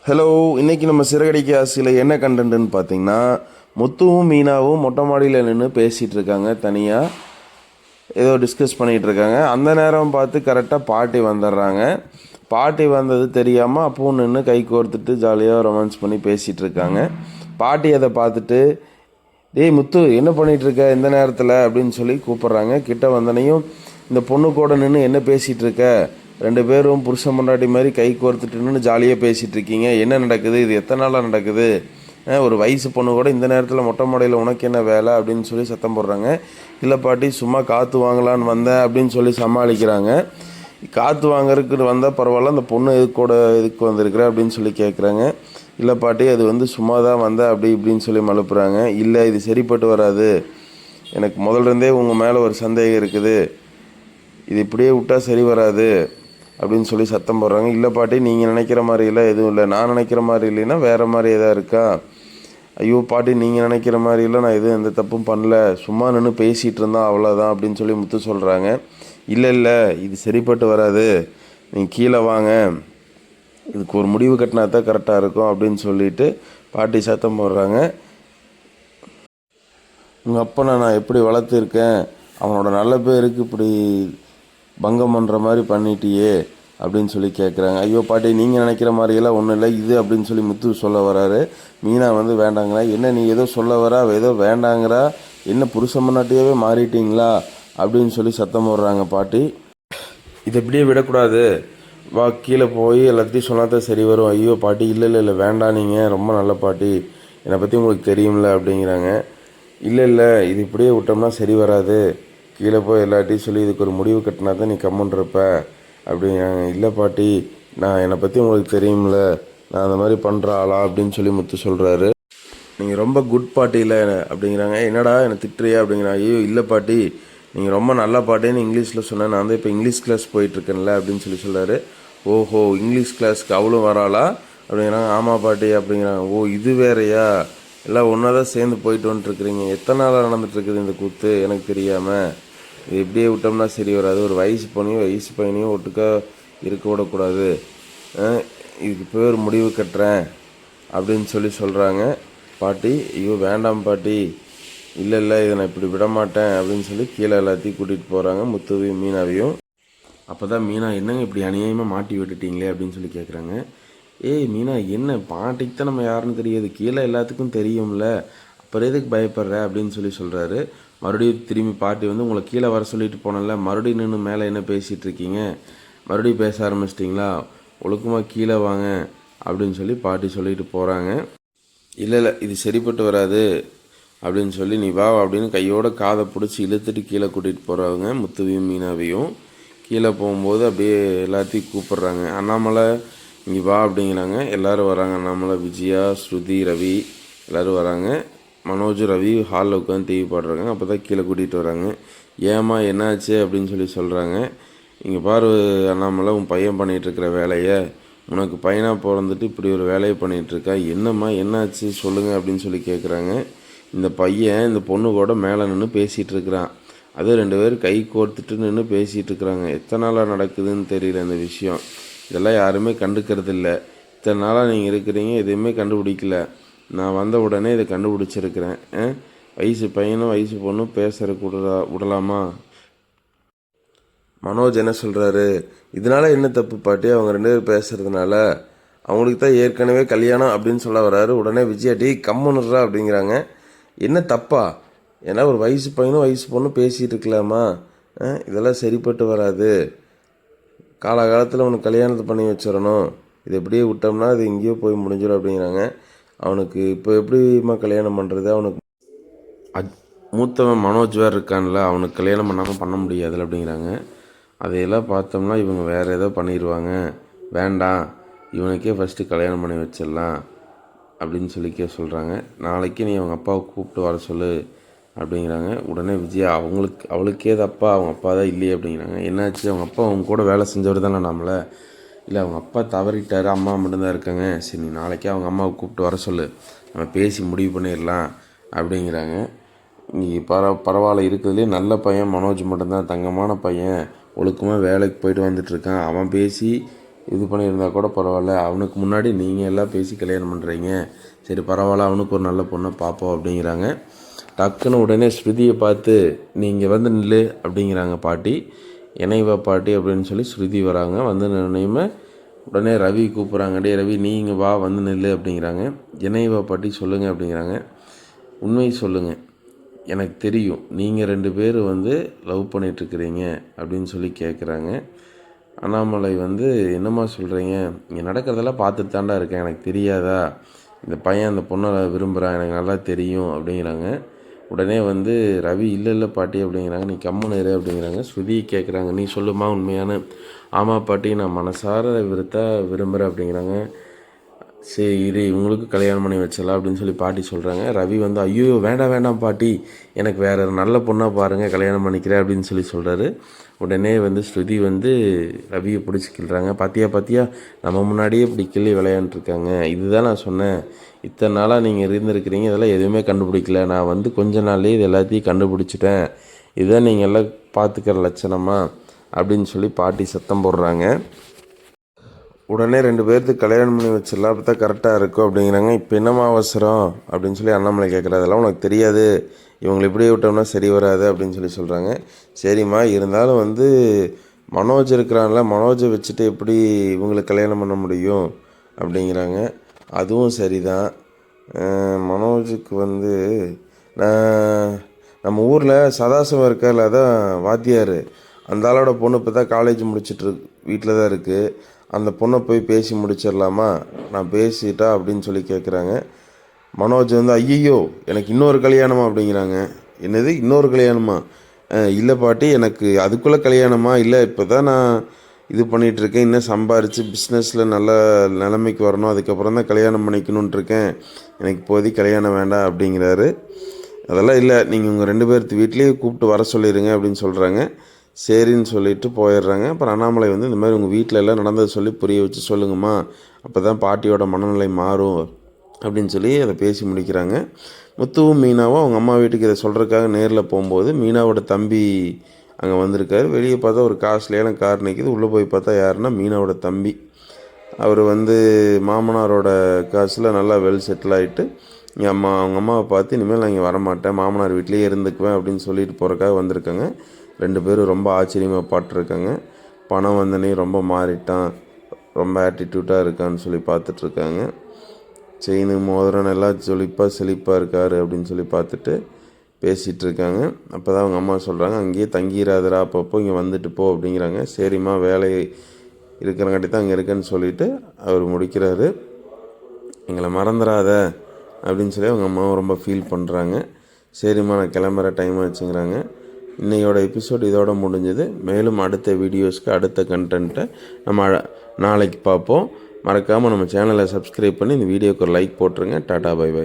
Hello, இன்றைக்கி நம்ம சிறகடிக்க ஆசையில் என்ன கண்டென்ட்னு பார்த்தீங்கன்னா, முத்துவும் மீனாவும் மொட்டை மாடியில் நின்று பேசிகிட்டு இருக்காங்க. தனியாக ஏதோ டிஸ்கஸ் பண்ணிகிட்டு இருக்காங்க. அந்த நேரம் பார்த்து கரெக்டாக பாட்டி வந்துடுறாங்க. பாட்டி வந்தது தெரியாமல் அப்பவும் நின்று கை கோர்த்துட்டு ஜாலியாக ரொமான்ஸ் பண்ணி பேசிகிட்டு இருக்காங்க. பாட்டி அதை பார்த்துட்டு, டேய் முத்து, என்ன பண்ணிகிட்ருக்க இந்த நேரத்தில் அப்படின்னு சொல்லி கூப்பிட்றாங்க. கிட்ட வந்தனையும் இந்த பொண்ணு கூட நின்று என்ன பேசிகிட்டு இருக்க, ரெண்டு பேரும் புருஷன் பொண்டாட்டி மாதிரி கை கோர்த்துட்டு நின்று ஜாலியாக பேசிகிட்டு இருக்கீங்க, என்ன நடக்குது, இது எத்தனை நாளாக நடக்குது, ஒரு வயசு பொண்ணு கூட இந்த நேரத்தில் மொட்டை மாடையில் உனக்கு என்ன வேலை அப்படின்னு சொல்லி சத்தம் போடுறாங்க. இல்லை பாட்டி, சும்மா காற்று வாங்கலான்னு வந்தேன் அப்படின்னு சொல்லி சமாளிக்கிறாங்க. காற்று வாங்கறதுக்கு வந்தால் பரவாயில்ல, அந்த பொண்ணு எதுக்கு வந்திருக்கிற அப்படின்னு சொல்லி கேட்குறாங்க. இல்லை பாட்டி, அது சும்மா தான் வந்தேன் அப்படி இப்படின்னு சொல்லி மழுப்புறாங்க. இல்லை, இது சரிப்பட்டு வராது, எனக்கு முதல்லேருந்தே உங்கள் மேலே ஒரு சந்தேகம் இருக்குது, இது இப்படியே விட்டால் சரி வராது அப்படின்னு சொல்லி சத்தம் போடுறாங்க. இல்லை பாட்டி, நீங்கள் நினைக்கிற மாதிரிலாம் எதுவும் இல்லை, நான் நினைக்கிற மாதிரி இல்லைன்னா வேறு மாதிரி எதாவது இருக்கா? ஐயோ பாட்டி, நீங்கள் நினைக்கிற மாதிரிலாம் நான் எதுவும் எந்த தப்பும் பண்ணல, சும்மா நின்று பேசிகிட்டு இருந்தால் அவ்வளோதான் அப்படின்னு சொல்லி முத்து சொல்கிறாங்க. இல்லை, இது சரிப்பட்டு வராது, நீங்கள் கீழே வாங்க, இதுக்கு ஒரு முடிவு கட்டினா தான் கரெக்டாக இருக்கும் அப்படின்னு சொல்லிட்டு பாட்டி சத்தம் போடுறாங்க. உங்கள் அப்பனை நான் எப்படி வளர்த்துருக்கேன், அவனோட நல்ல பேருக்கு இப்படி பங்கம் பண்ணுற மாதிரி பண்ணிட்டியே அப்படின்னு சொல்லி கேட்குறாங்க. ஐயோ பாட்டி, நீங்கள் நினைக்கிற மாதிரியெல்லாம் ஒன்றும் இல்லை இது அப்படின்னு சொல்லி முத்து சொல்ல வராரு. மீனா வேண்டாங்களா, என்ன நீ ஏதோ சொல்ல வரா, ஏதோ வேண்டாங்கிறா, என்ன புருஷன் முன்னாட்டியாவே மாறிட்டீங்களா அப்படின்னு சொல்லி சத்தம் போடுறாங்க பாட்டி. இதை இப்படியே விடக்கூடாது, வா கீழே போய் எல்லாத்தையும் சொன்னால் தான் சரி வரும். ஐயோ பாட்டி, இல்லை வேண்டாம், நீங்கள் ரொம்ப நல்ல பாட்டி, என்னை பற்றி உங்களுக்கு தெரியும்ல அப்படிங்கிறாங்க. இல்லை, இது இப்படியே விட்டோம்னா சரி வராது, கீழே போய் எல்லாத்தையும் சொல்லி இதுக்கு ஒரு முடிவு கட்டினா தான் நீ கம்முன்றப்ப அப்படிங்கிறாங்க. இல்லை பாட்டி, நான் என்னை பற்றி உங்களுக்கு தெரியும்ல, நான் அந்த மாதிரி பண்ணுற ஆளா அப்படின்னு சொல்லி முத்து சொல்கிறாரு. நீங்கள் ரொம்ப குட் பாட்டியில் அப்படிங்கிறாங்க. என்னடா என்னை திட்டுறியா அப்படிங்கிறாங்க. ஐயோ இல்லை பாட்டி, நீங்கள் ரொம்ப நல்ல பாட்டின்னு இங்கிலீஷில் சொன்னேன், நான் இப்போ இங்கிலீஷ் கிளாஸ் போயிட்டுருக்கேன்ல அப்படின்னு சொல்லி சொல்கிறாரு. ஓஹோ, இங்கிலீஷ் கிளாஸ்க்கு அவ்வளோ வராளா அப்படிங்கிறாங்க. ஆமாம் பாட்டி அப்படிங்கிறாங்க. ஓ இது வேறையா, எல்லாம் ஒன்றா தான் சேர்ந்து போயிட்டு வந்துட்டுருக்குறீங்க, எத்தனை நாளாக நடந்துகிட்ருக்குது இந்த கூத்து எனக்கு தெரியாமல், இது இப்படியே விட்டோம்னா சரி வராது, ஒரு வயசு பொண்ணையும் வயசு பையனையும் ஒட்டுக்கா இருக்க விடக்கூடாது, இதுக்கு பேர் முடிவு கட்டுறேன் அப்படின்னு சொல்லி சொல்கிறாங்க பாட்டி. ஐயோ வேண்டாம் பாட்டி, இல்லை இதை நான் இப்படி விட மாட்டேன் அப்படின்னு சொல்லி கீழே எல்லாத்தையும் கூட்டிகிட்டு போகிறாங்க, முத்துவையும் மீனாவையும். அப்போ தான் மீனா, என்னங்க இப்படி அநியாயமாக மாட்டி விட்டுட்டீங்களே அப்படின்னு சொல்லி கேட்குறாங்க. ஏய் மீனா, என்ன பாட்டிக்கு தான் நம்ம யாருன்னு தெரியாது, கீழே எல்லாத்துக்கும் தெரியும்ல, அப்புறம் எதுக்கு பயப்படுற அப்படின்னு சொல்லி சொல்கிறாரு. மறுபடியும் திரும்பி பாட்டி உங்களை கீழே வர சொல்லிட்டு போனல, மறுபடியும் நின்று மேலே என்ன பேசிகிட்டு இருக்கீங்க, மறுபடியும் பேச ஆரம்பிச்சிட்டிங்களா, ஒழுக்கமாக கீழே வாங்க அப்படின்னு சொல்லி பாட்டி சொல்லிட்டு போகிறாங்க. இல்லை இது சரிப்பட்டு வராது அப்படின்னு சொல்லி நீ வா அப்படின்னு கையோட காதை பிடிச்சி இழுத்துட்டு கீழே கூட்டிகிட்டு போகிறவங்க முத்துவையும் மீனாவையும். கீழே போகும்போது அப்படியே எல்லாத்தையும் கூப்பிட்றாங்க. அண்ணாமலை இங்கே வா அப்படிங்கிறாங்க. எல்லோரும் வராங்க. அண்ணாமலை, விஜயா, ஸ்ருதி, ரவி எல்லோரும் வராங்க. மனோஜ், ரவி ஹாலில் உட்காந்து டிவி பாடுறாங்க. அப்போ தான் கீழே கூட்டிகிட்டு வராங்க. ஏம்மா என்னாச்சு அப்படின்னு சொல்லி சொல்கிறாங்க. இங்கே பாரு அண்ணாமலை, உன் பையன் பண்ணிகிட்ருக்கிற வேலையை, உனக்கு பையனாக பிறந்துட்டு இப்படி ஒரு வேலையை பண்ணிகிட்ருக்கா, என்னம்மா என்னாச்சு சொல்லுங்கள் அப்படின்னு சொல்லி கேட்குறாங்க. இந்த பையன் இந்த பொண்ணு கூட மேலே நின்று பேசிகிட்டு இருக்கிறான், அது ரெண்டு பேரும் கை கோர்த்துட்டு நின்று பேசிகிட்டு இருக்கிறாங்க. எத்தனை நாளாக நடக்குதுன்னு தெரியல இந்த விஷயம், இதெல்லாம் யாருமே கண்டுக்கிறது இல்லை. இத்தனை நாளாக நீங்கள் இருக்கிறீங்க, எதுவுமே கண்டுபிடிக்கல, நான் வந்த உடனே இதை கண்டுபிடிச்சிருக்கிறேன். வயசு பையனும் வயசு பொண்ணும் பேசுகிறக்கு விடலாமா? மனோஜ் என்ன சொல்கிறாரு, இதனால் என்ன தப்பு பாட்டி, அவங்க ரெண்டு பேர் பேசுகிறதுனால, அவங்களுக்கு தான் ஏற்கனவே கல்யாணம் அப்படின்னு சொல்ல வர்றாரு. உடனே விஜயா, டீ கம்முன்னுறா அப்படிங்கிறாங்க. என்ன தப்பா, ஏன்னா ஒரு வயசு பையனும் வயசு பொண்ணும் பேசிகிட்டு இருக்கலாமா, இதெல்லாம் சரிப்பட்டு வராது, காலகாலத்தில் அவனுக்கு கல்யாணத்தை பண்ணி வச்சிடணும், இது எப்படியே விட்டோம்னா அது எங்கேயோ போய் முடிஞ்சிடும் அப்படிங்கிறாங்க. அவனுக்கு இப்போ எப்படிம்மா கல்யாணம் பண்ணுறது, அவனுக்கு மூத்தவன் மனோஜ் வேறு இருக்கான்ல, அவனுக்கு கல்யாணம் பண்ணாமல் பண்ண முடியாதுல்ல அப்படிங்கிறாங்க. அதையெல்லாம் பார்த்தோம்னா இவங்க வேறு ஏதோ பண்ணிடுவாங்க, வேண்டாம் இவனுக்கே ஃபஸ்ட்டு கல்யாணம் பண்ணி வச்சிடலாம் அப்படின்னு சொல்லிக்க சொல்கிறாங்க. நாளைக்கு நீ அவங்க அப்பாவை கூப்பிட்டு வர சொல்லு அப்படிங்கிறாங்க. உடனே விஜயா, அவளுக்கே அது அப்பா, அவங்க அப்பா தான் இல்லையே அப்படிங்கிறாங்க. என்னாச்சு, அவங்க அப்பா அவங்க கூட வேலை செஞ்சவர் தானே நம்மளை, இல்லை அவங்க அப்பா தவறிட்டார், அம்மா மட்டும்தான் இருக்காங்க, சரி நீ நாளைக்கே அவங்க அம்மாவை கூப்பிட்டு வர சொல்லு, நம்ம பேசி முடிவு பண்ணிடலாம் அப்படிங்கிறாங்க. நீ பரவாயில்ல, இருக்கிறதுலே நல்ல பையன் மனோஜ் மட்டும்தான், தங்கமான பையன், ஒழுக்கமாக வேலைக்கு போயிட்டு வந்துட்டுருக்கான், அவன் பேசி இது பண்ணியிருந்தா கூட பரவாயில்ல, அவனுக்கு முன்னாடி நீங்கள் எல்லாம் பேசி கல்யாணம் பண்ணுறீங்க, சரி பரவாயில்ல, அவனுக்கு ஒரு நல்ல பொண்ணை பார்ப்போம் அப்படிங்கிறாங்க. டக்குன்னு உடனே ஸ்ருதியை பார்த்து நீங்கள் வந்து நில்லு அப்படிங்கிறாங்க பாட்டி. இணைவா பாட்டி அப்படின்னு சொல்லி ஸ்ருதி வராங்க. வந்து நினைவுமே உடனே ரவி கூப்பிட்றாங்க, டே ரவி நீங்கள் வா வந்து நில்லு அப்படிங்கிறாங்க. இணைவா பாட்டி சொல்லுங்கள் அப்படிங்கிறாங்க. உண்மை சொல்லுங்கள், எனக்கு தெரியும் நீங்கள் 2 பேர் வந்து லவ் பண்ணிகிட்ருக்கிறீங்க அப்படின்னு சொல்லி கேட்குறாங்க. அண்ணாமலை வந்து என்னம்மா சொல்கிறீங்க, இங்கே நடக்கிறதெல்லாம் பார்த்துட்டு தாண்டா இருக்கேன், எனக்கு தெரியாதா, இந்த பையன் அந்த பொண்ணை விரும்புகிறான், எனக்கு நல்லா தெரியும் அப்படிங்கிறாங்க. உடனே வந்து ரவி இல்லை பாட்டி அப்படிங்கிறாங்க. நீ கம்முன்னு இரு அப்படிங்கிறாங்க. ஸ்ருதி கேட்குறாங்க, நீ சொல்லுமா உண்மையான. ஆமாம் பாட்டி, நான் மனசார விரும்புகிறேன் அப்படிங்கிறாங்க. சரி இரு, இவங்களுக்கு கல்யாணம் பண்ணி வச்சிடலாம் அப்படின்னு சொல்லி பாட்டி சொல்கிறாங்க. ரவி வந்து ஐயோ வேண்டாம் பாட்டி, எனக்கு வேறு நல்ல பொண்ணாக பாருங்கள், கல்யாணம் பண்ணிக்கிறேன் அப்படின்னு சொல்லி சொல்கிறாரு. உடனே வந்து ஸ்ருதி வந்து ரவியை பிடிச்சிக்கிறாங்க. பாத்தியா நம்ம முன்னாடியே இப்படி கிள்ளி விளையாண்டுருக்காங்க, இதுதான் நான் சொன்னேன், இத்தனை நாளாக நீங்கள் இருந்திருக்கிறீங்க, இதெல்லாம் எதுவுமே கண்டுபிடிக்கல, நான் வந்து கொஞ்ச நாள்லேயே இது எல்லாத்தையும் கண்டுபிடிச்சிட்டேன், இதுதான் நீங்கள் எல்லாம் பார்த்துக்கிற லட்சணமா அப்படின்னு சொல்லி பாட்டி சத்தம் போடுறாங்க. உடனே 2 பேர்த்துக்கு கல்யாணம் பண்ணி வச்சிடலாம், அப்போ தான் கரெக்டாக இருக்கும் அப்படிங்கிறாங்க. இப்போ என்னம்மா அவசரம் அப்படின்னு சொல்லி அண்ணாமலை கேட்குறாரு. அதெல்லாம் உனக்கு தெரியாது, இவங்களை இப்படியே விட்டோம்னா சரி வராது அப்படின்னு சொல்லி சொல்கிறாங்க. சரிம்மா, இருந்தாலும் வந்து மனோஜ் இருக்கிறான்ல, மனோஜை வச்சுட்டு எப்படி இவங்களுக்கு கல்யாணம் பண்ண முடியும் அப்படிங்கிறாங்க. அதுவும் சரிதான், மனோஜுக்கு வந்து நம்ம ஊரில் சதாசிவம் இருக்கார்ல, அதான் வாத்தியார், அந்த ஆளோட பொண்ணு இப்போ தான் காலேஜ் முடிச்சிட்டு வீட்டில் தான் இருக்குது, அந்த பொண்ணை போய் பேசி முடிச்சிடலாமா, நான் பேசிட்டா அப்படின்னு சொல்லி கேட்குறாங்க. மனோஜ் வந்து ஐயோ எனக்கு இன்னொரு கல்யாணமா அப்படிங்கிறாங்க. என்னது இன்னொரு கல்யாணமா? இல்லை பாட்டி, எனக்கு அதுக்குள்ளே கல்யாணமா, இல்லை இப்போ தான் நான் இது பண்ணிகிட்ருக்கேன், இன்னும் சம்பாரித்து பிஸ்னஸில் நல்ல நிலைமைக்கு வரணும், அதுக்கப்புறம் தான் கல்யாணம் பண்ணிக்கணுன்ட்ருக்கேன், எனக்கு இப்போதைக்கு கல்யாணம் வேண்டாம் அப்படிங்கிறாரு. அதெல்லாம் இல்லை, நீங்கள் உங்கள் 2 பேர்த்து வீட்லேயே கூப்பிட்டு வர சொல்லிடுங்க அப்படின்னு சொல்கிறாங்க. சரின்னு சொல்லிவிட்டு போயிடுறாங்க. அப்புறம் அண்ணாமலை வந்து இந்த மாதிரி உங்கள் வீட்டில் எல்லாம் நடந்ததை சொல்லி புரிய வச்சு சொல்லுங்கம்மா, அப்போ தான் பாட்டியோட மனநிலை மாறும் அப்படின்னு சொல்லி அதை பேசி முடிக்கிறாங்க. முத்துவும் மீனாவும் அவங்க அம்மா வீட்டுக்கு இதை சொல்கிறதுக்காக நேரில் போகும்போது மீனாவோட தம்பி அங்கே வந்திருக்காரு. வெளியே பார்த்தா ஒரு காஸ்ட்லியான கார் நிற்கிது. உள்ளே போய் பார்த்தா யாருன்னா மீனாவோட தம்பி. அவர் வந்து மாமனாரோட காசில் நல்லா வெல் செட்டில் ஆகிட்டு அவங்க அம்மாவை பார்த்து இனிமேல் நான் இங்கே வரமாட்டேன், மாமனார் வீட்லேயே இருந்துக்குவேன் அப்படின்னு சொல்லிட்டு போகிறக்காக வந்திருக்காங்க. 2 பேரும் ரொம்ப ஆச்சரியமாக பாட்டுருக்காங்க. பணம் வந்தனே ரொம்ப மாறிட்டான், ரொம்ப ஆட்டிடியூட்டாக இருக்கான்னு சொல்லி பார்த்துட்ருக்காங்க. செயின் மோதிரம் எல்லாம் செழிப்பாக இருக்கார் அப்படின்னு சொல்லி பார்த்துட்டு பேசிகிட்டு இருக்காங்க. அப்போ தான் அவங்க அம்மா சொல்கிறாங்க, அங்கேயே தங்கிடாதரா, அப்பப்போ இங்கே வந்துட்டு போ அப்படிங்கிறாங்க. சரிம்மா, வேலை இருக்கிறங்காட்டி தான் அங்கே இருக்கேன்னு சொல்லிவிட்டு அவர் முடிக்கிறாரு. எங்களை மறந்துடாத அப்படின்னு சொல்லி அவங்க அம்மாவும் ரொம்ப ஃபீல் பண்ணுறாங்க. சரிம்மா நான் கிளம்புற டைம் ஆச்சுங்கிறாங்க. இன்னையோட எபிசோட் இதோட முடிஞ்சது. மேலும் அடுத்த வீடியோஸ்க்கு அடுத்த கண்டென்ட்டை நம்ம நாளைக்கு பார்ப்போம். மறக்காமல் நம்ம சேனலை சப்ஸ்கிரைப் பண்ணி இந்த வீடியோக்கு ஒரு லைக் போட்டுருங்க. டாடா பை பை.